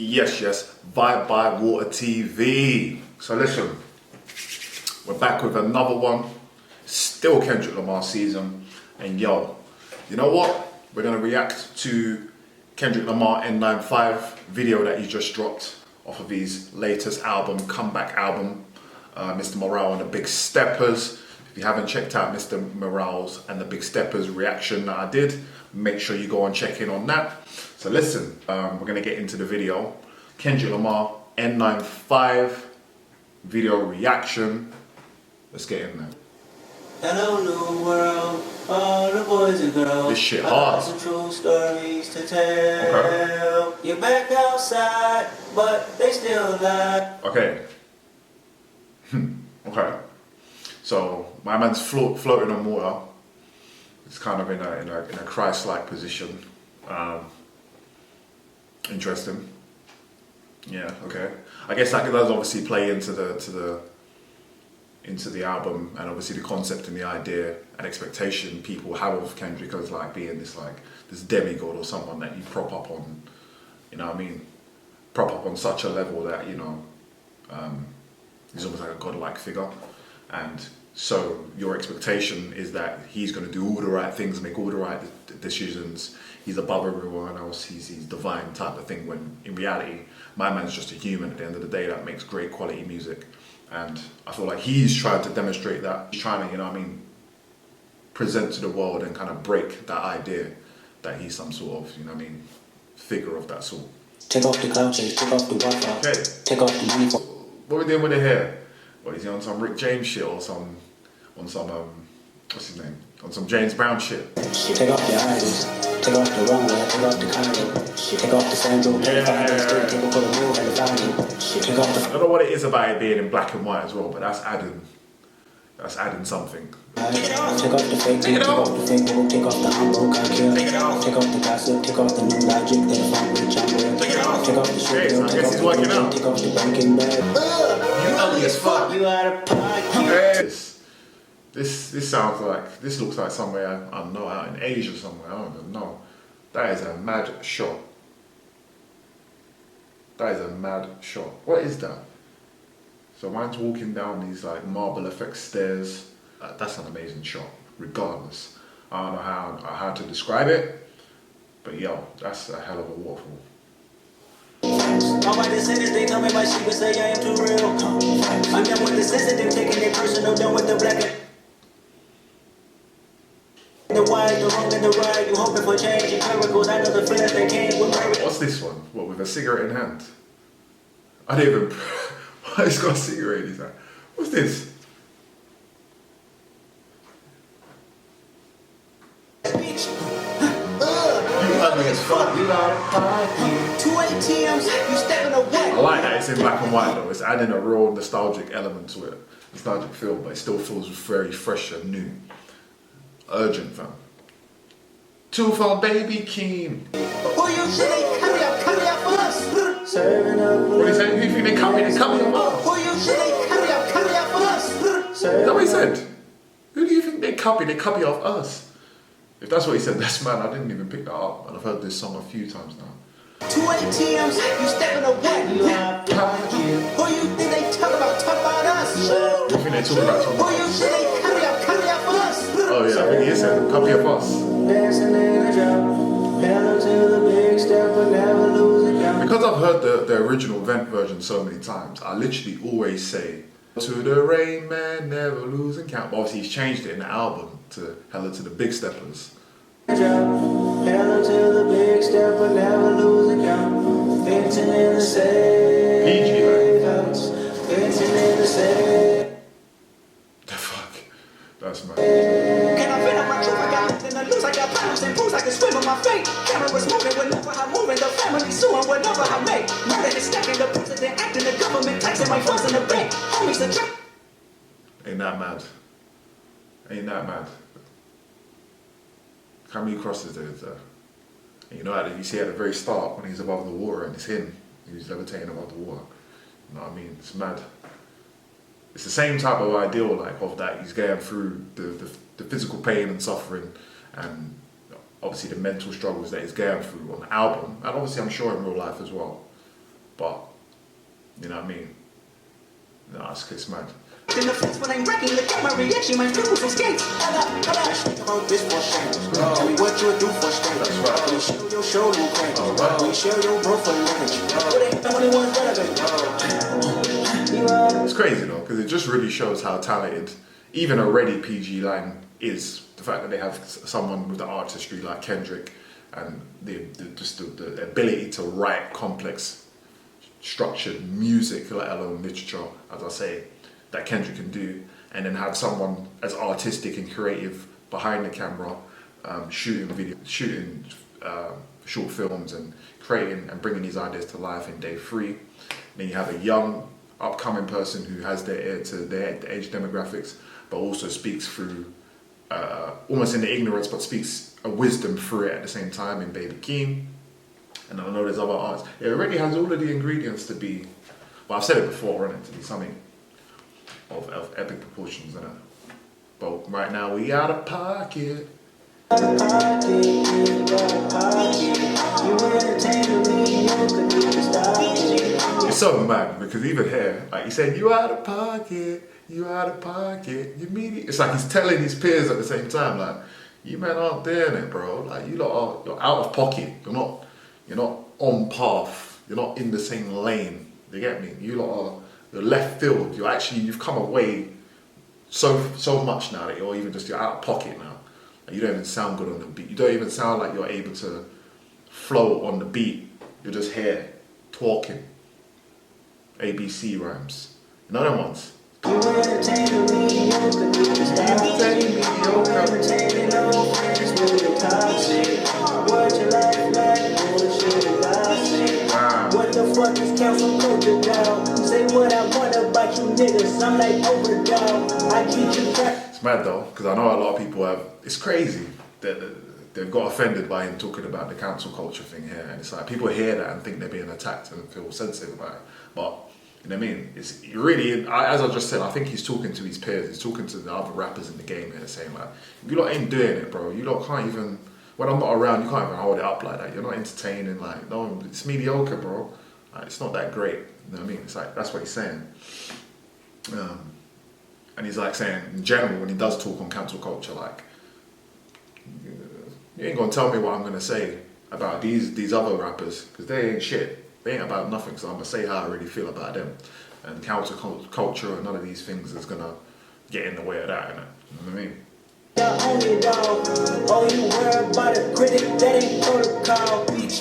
Yes, Vibe by Water TV. So listen, we're back with another one. Still Kendrick Lamar season. And yo, you know what? We're gonna react to Kendrick Lamar N95 video that he just dropped off of his latest album, comeback album, Mr. Morale and the Big Steppers. If you haven't checked out Mr. Morale's and the Big Steppers reaction that I did, make sure you go and check in on that. So listen, we're gonna get into the video. Kendrick Lamar, N95, video reaction. Let's get in there. Hello new world, all the boys and girls. This shit hard. Some true stories to tell. Okay. You're back outside, but they still lie. Okay. Okay. So my man's floating on water. It's kind of in a Christ-like position. Interesting. Yeah. Okay. I guess that does obviously play into the album, and obviously the concept and the idea and expectation people have of Kendrick as like being this demigod or someone that you prop up on, you know what I mean? Prop up on such a level that, you know, he's almost like a godlike figure. And so your expectation is that he's going to do all the right things, make all the right decisions. He's above everyone else. He's divine type of thing. When in reality, my man's just a human at the end of the day that makes great quality music. And I feel like he's trying to demonstrate that. He's trying to, you know what I mean, present to the world and kind of break that idea that he's some sort of, you know what I mean, figure of that sort. Take off the cloud chase, take off the Wi-Fi. Okay. Take off the uniform. What are we doing with the hair? What, is he on some Rick James shit or some what's his name? On some James Brown shit? Take off the iris, take off the runway, take off the Cairo. Take off the sandal, take off the... I don't know what it is about it being in black and white as well, but that's adding something. Take off the fake, take off the fake, take off the humble, take off the gossip, take off the new logic, then find which I'm with. Take off the shit, I guess he's working out. Take off the banking bag. You ugly as fuck. You out of pocket. This sounds like, this looks like somewhere, I don't know, out in Asia somewhere, I don't even know. That is a mad shot. That is a mad shot. What is that? So man's walking down these like marble effect stairs. That's an amazing shot, regardless. I don't know how to describe it, but yo, that's a hell of a waterfall. All my descendants, they tell me my sheep say I am too real. I'm done with the sensitive, taking it personal, done with the black. The why, the wrong and the right, you hoping for change, and miracles, I know the feelings that came with miracles. What's this one? What, with a cigarette in hand? I don't even... Why he's got a cigarette in his hand? What's this? You ugly as fuck. You out of pocket. 2 ATMs, you stepping away. I like that it's in black and white though. It's adding a real nostalgic element to it. Nostalgic feel, but it still feels very fresh and new. Urgent, fam. Two phone baby Keem. Who you say they carry up for us? Serving up. What do you say? Who do you think they copy? They copy of us. Who you say they carry up for us? Is that what he said? Who do you think they copy? They copy of us. If that's what he said, that's mad. I didn't even pick that up. And I've heard this song a few times now. 2 ATMs, you stepping away. You out of pocket. Who you think they talk about us? What do you think they talk about? Who you say they carry up for us? Oh yeah, I think he is saying copy of us. Because I've heard the original Vent version so many times, I literally always say, to the rain man, never losing count. But obviously he's changed it in the album to Hella to the Big Steppers. Hella to the big step, but never losing count. Venting in the safe. PG, house. Venting in the safe. The fuck? That's mad. Can I fit on my truth? I got nothing to lose. I got problems and booze. I can swim on my fate. Cameras moving whenever I'm moving. The family suing whenever I make. Murder is stacking. The president acting. The government taxing my funds in the bank. Homies the trap. Ain't that mad? Ain't that mad? How many crosses there is there? And you know, you see at the very start when he's above the water and it's him, he's levitating above the water. You know what I mean? It's mad. It's the same type of ideal, like of that he's going through the physical pain and suffering, and obviously the mental struggles that he's going through on the album, and obviously I'm sure in real life as well. You know what I mean? Nah, it's mad. In the face when I'm wrecking, look at my reaction, my people from skates. About this for shame. Tell me what you do for straight. That's right. We show your show no crank. Alright. We share your bro for living. What ain't 21 relevant? It's crazy though, because it just really shows how talented even already PG Lang is. The fact that they have someone with the artistry like Kendrick and the ability to write complex, structured music, let alone literature, as I say, that Kendrick can do, and then have someone as artistic and creative behind the camera, shooting short films and creating and bringing these ideas to life in Day 3. Then you have a young, upcoming person who has their ear to their age demographics, but also speaks through, almost in the ignorance, but speaks a wisdom through it at the same time in Baby Keem. And I know there's other artists. It already has all of the ingredients to be, well, I've said it before, to be something of epic proportions, innit? But right now we out of pocket. It's so mad because even here, like he said, you out of pocket, you out of pocket. You mean it? It's like he's telling his peers at the same time, like, you men aren't doing it, bro. Like you lot are, you're out of pocket. You're not on path. You're not in the same lane. You get me? You lot are. You're left field. You've come away so much now that you're out of pocket now. Like you don't even sound good on the beat. You don't even sound like you're able to flow on the beat. You're just here talking. ABC rhymes. You know them ones? You entertaining entertaining old friends with the toxic. What your life like? Bullshit and gossip. What the fuck is council culture, dog? Say what I want about you niggas. I'm like overdog. I treat you crap. It's mad though, because I know a lot of people have. It's crazy that they've got offended by him talking about the cancel culture thing here, and it's like people hear that and think they're being attacked and feel sensitive about it. But you know what I mean? It's really, as I just said, I think he's talking to his peers. He's talking to the other rappers in the game here, saying like, you lot ain't doing it, bro. You lot can't even. When I'm not around, you can't even hold it up like that. You're not entertaining. Like, no, it's mediocre, bro. Like, it's not that great. You know what I mean? It's like that's what he's saying. And he's like saying, in general, when he does talk on cancel culture, like, you ain't gonna tell me what I'm gonna say about these other rappers, because they ain't shit. They ain't about nothing, so I'm gonna say how I really feel about them. And cancel culture and none of these things is gonna get in the way of that, innit? You know what I mean? Oh, you worry about a critic, that ain't protocol, bitch.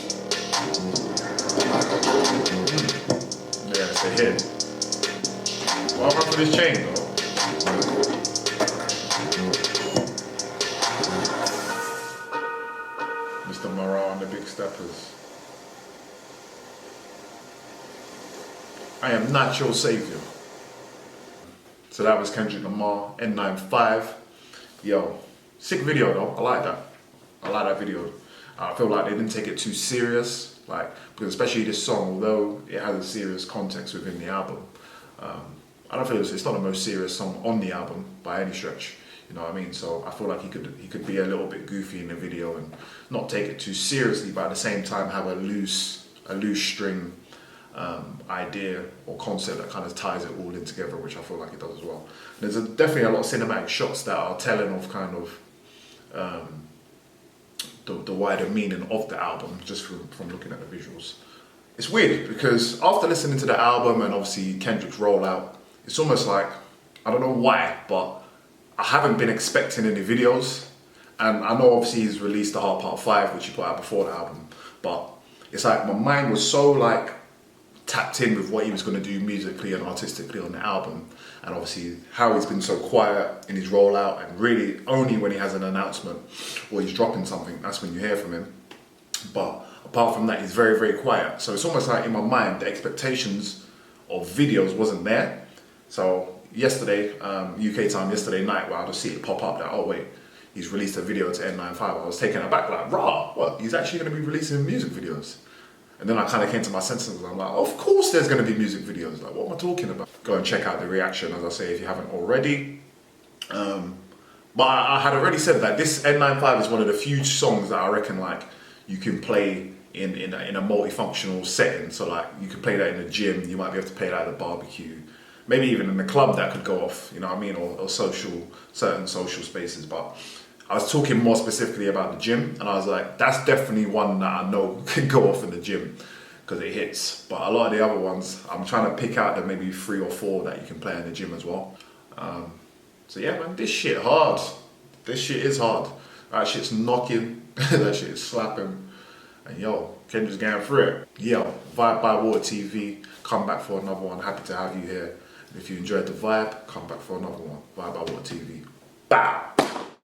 Yeah, it's a hit. Well, I'm up for this chain, though. Mr. Morale and the Big Steppers. I am not your savior. So that was Kendrick Lamar, N95. Yo, sick video though. I like that. I like that video. I feel like they didn't take it too serious, like, because especially this song, although it has a serious context within the album, I don't feel it's not the most serious song on the album by any stretch. You know what I mean? So I feel like he could be a little bit goofy in the video and not take it too seriously, but at the same time have a loose string idea or concept that kind of ties it all in together, which I feel like it does as well. And there's definitely a lot of cinematic shots that are telling of kind of the wider meaning of the album just from looking at the visuals. It's weird because after listening to the album and obviously Kendrick's rollout, it's almost like, I don't know why, but I haven't been expecting any videos. And I know obviously he's released The Heart Part 5, which he put out before the album, but it's like my mind was so like tapped in with what he was going to do musically and artistically on the album, and obviously how he's been so quiet in his rollout, and really only when he has an announcement or he's dropping something, that's when you hear from him. But apart from that, he's very, very quiet. So it's almost like in my mind, the expectations of videos wasn't there. So yesterday, UK time, yesterday night, where I just see it pop up that, oh wait, he's released a video to N95. I was taken aback, like, rah, what? He's actually going to be releasing music videos. And then I kind of came to my senses and I'm like, of course there's going to be music videos. Like, what am I talking about? Go and check out the reaction, as I say, if you haven't already. But I had already said that this N95 is one of the few songs that I reckon like you can play in a multifunctional setting. So like you could play that in the gym, you might be able to play that at a barbecue, maybe even in the club that could go off, you know what I mean, or certain social spaces. But I was talking more specifically about the gym, and I was like, that's definitely one that I know can go off in the gym because it hits. But a lot of the other ones, I'm trying to pick out the maybe 3 or 4 that you can play in the gym as well. So yeah, man, this shit hard. This shit is hard. That shit's knocking. That shit is slapping. And yo, Kendra's going through it. Yo, Vibe by Water TV. Come back for another one. Happy to have you here. And if you enjoyed the vibe, come back for another one. Vibe by Water TV. Bow.